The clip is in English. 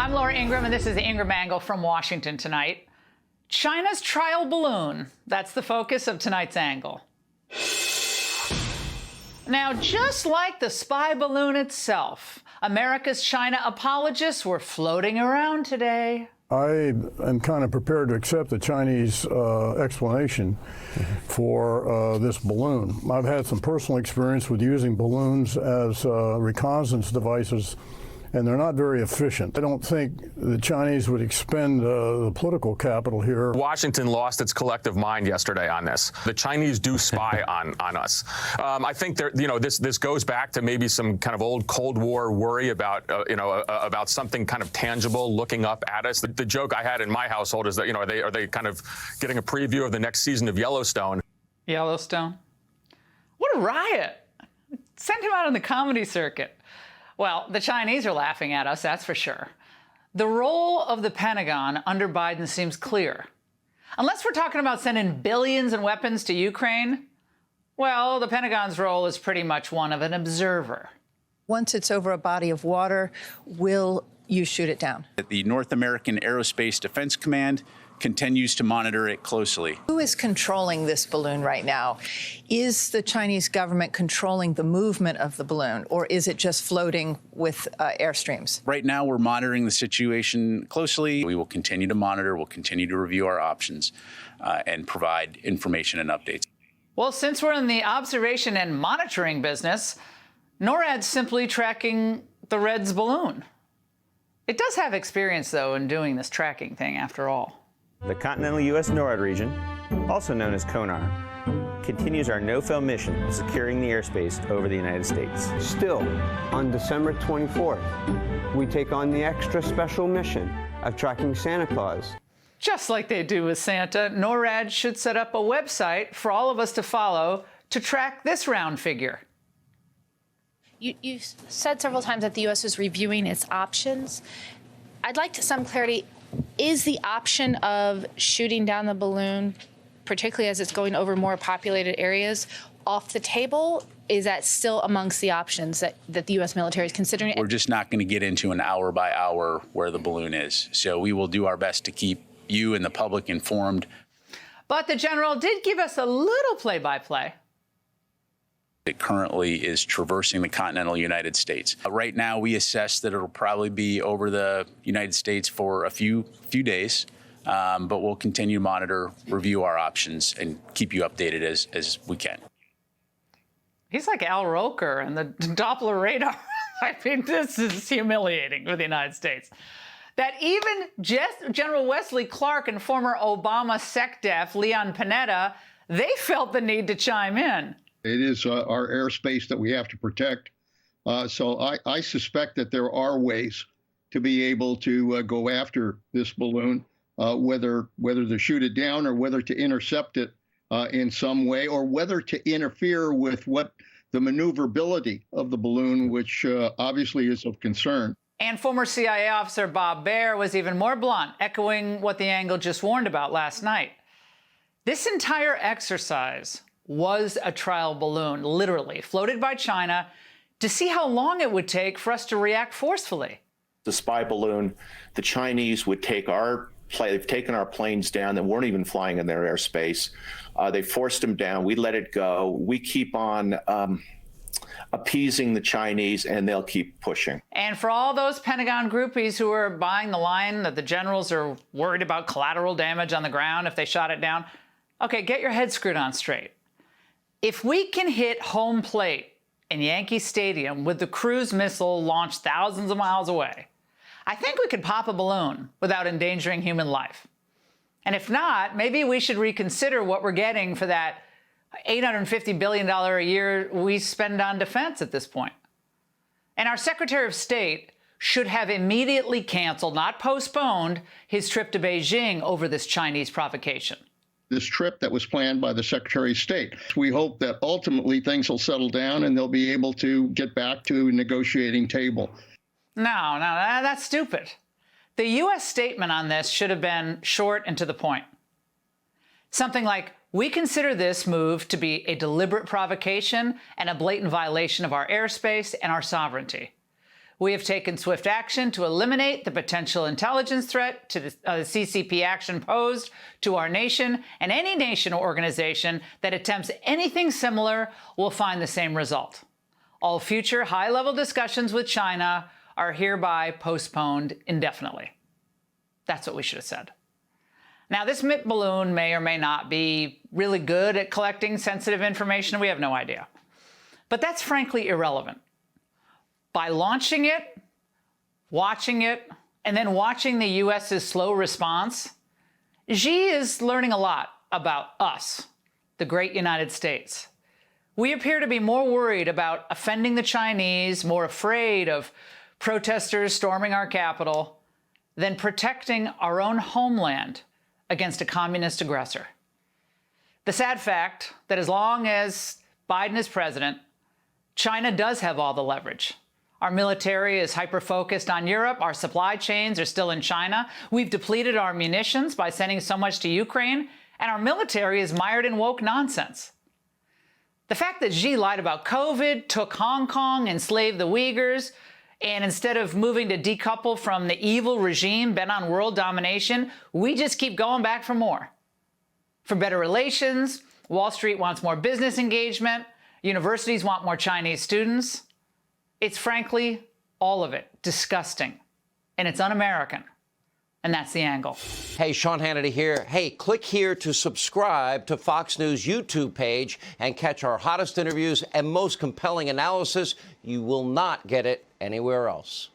I'm Laura Ingraham, and this is the Ingraham Angle from Washington tonight. China's trial balloon. That's the focus of tonight's angle. Now, just like the spy balloon itself, America's China apologists were floating around today. I am kind of prepared to accept the Chinese explanation for this balloon. I've had some personal experience with using balloons as reconnaissance devices, and they're not very efficient. I don't think the Chinese would expend the political capital here. Washington lost its collective mind yesterday on this. The Chinese do spy on us. I think this goes back to maybe some kind of old Cold War worry about about something kind of tangible looking up at us. The joke I had in my household is that are they kind of getting a preview of the next season of Yellowstone? Yellowstone? What a riot! Send him out on the comedy circuit. Well, the Chinese are laughing at us, that's for sure. The role of the Pentagon under Biden seems clear. Unless we're talking about sending billions in weapons to Ukraine, well, the Pentagon's role is pretty much one of an observer. Once it's over a body of water, will you shoot it down? The North American Aerospace Defense Command continues to monitor it closely. Who is controlling this balloon right now? Is the Chinese government controlling the movement of the balloon, or is it just floating with airstreams? Right now, we're monitoring the situation closely. We will continue to monitor, we'll continue to review our options and provide information and updates. Well, since we're in the observation and monitoring business, NORAD's simply tracking the Red's balloon. It does have experience, though, in doing this tracking thing, after all. The continental U.S. NORAD region, also known as CONAR, continues our no-fail mission of securing the airspace over the United States. Still, on December 24th, we take on the extra special mission of tracking Santa Claus. Just like they do with Santa, NORAD should set up a website for all of us to follow to track this round figure. You said several times that the U.S. is reviewing its options. I'd like some clarity. Is the option of shooting down the balloon, particularly as it's going over more populated areas, off the table? Is that still amongst the options that the U.S. military is considering? We're just not going to get into an hour by hour where the balloon is. So we will do our best to keep you and the public informed. But the general did give us a little play-by-play. It currently is traversing the continental United States. Right now, we assess that it'll probably be over the United States for a few days, but we'll continue to monitor, review our options, and keep you updated as we can. He's like Al Roker and the Doppler radar. I mean, this is humiliating for the United States. That even General Wesley Clark and former Obama SecDef Leon Panetta, they felt the need to chime in. It is our airspace that we have to protect. So I suspect that there are ways to be able to go after this balloon, whether to shoot it down or whether to intercept it in some way, or whether to interfere with what the maneuverability of the balloon, which obviously is of concern. And former CIA officer Bob Baer was even more blunt, echoing what the angle just warned about last night. This entire exercise was a trial balloon, literally, floated by China to see how long it would take for us to react forcefully. The spy balloon, the Chinese would they've taken our planes down that weren't even flying in their airspace. They forced them down. We let it go. We keep on appeasing the Chinese, and they'll keep pushing. And for all those Pentagon groupies who are buying the line that the generals are worried about collateral damage on the ground if they shot it down, okay, get your head screwed on straight. If we can hit home plate in Yankee Stadium with the cruise missile launched thousands of miles away, I think we could pop a balloon without endangering human life. And if not, maybe we should reconsider what we're getting for that $850 billion a year we spend on defense at this point. And our Secretary of State should have immediately canceled, not postponed, his trip to Beijing over this Chinese provocation. This trip that was planned by the Secretary of State. We hope that ultimately things will settle down and they'll be able to get back to a negotiating table. No, that's stupid. The U.S. statement on this should have been short and to the point. Something like, we consider this move to be a deliberate provocation and a blatant violation of our airspace and our sovereignty. We have taken swift action to eliminate the potential intelligence threat to the CCP action posed to our nation, and any nation or organization that attempts anything similar will find the same result. All future high-level discussions with China are hereby postponed indefinitely. That's what we should have said. Now, this MIT balloon may or may not be really good at collecting sensitive information. We have no idea. But that's frankly irrelevant. By launching it, watching it, and then watching the U.S.'s slow response, Xi is learning a lot about us, the great United States. We appear to be more worried about offending the Chinese, more afraid of protesters storming our capital, than protecting our own homeland against a communist aggressor. The sad fact that as long as Biden is president, China does have all the leverage. Our military is hyper-focused on Europe. Our supply chains are still in China. We've depleted our munitions by sending so much to Ukraine, and our military is mired in woke nonsense. The fact that Xi lied about COVID, took Hong Kong, enslaved the Uyghurs, and instead of moving to decouple from the evil regime bent on world domination, we just keep going back for more. For better relations, Wall Street wants more business engagement, universities want more Chinese students. It's frankly, all of it, disgusting. And it's un-American. And that's the angle. Hey, Sean Hannity here. Hey, click here to subscribe to Fox News YouTube page and catch our hottest interviews and most compelling analysis. You will not get it anywhere else.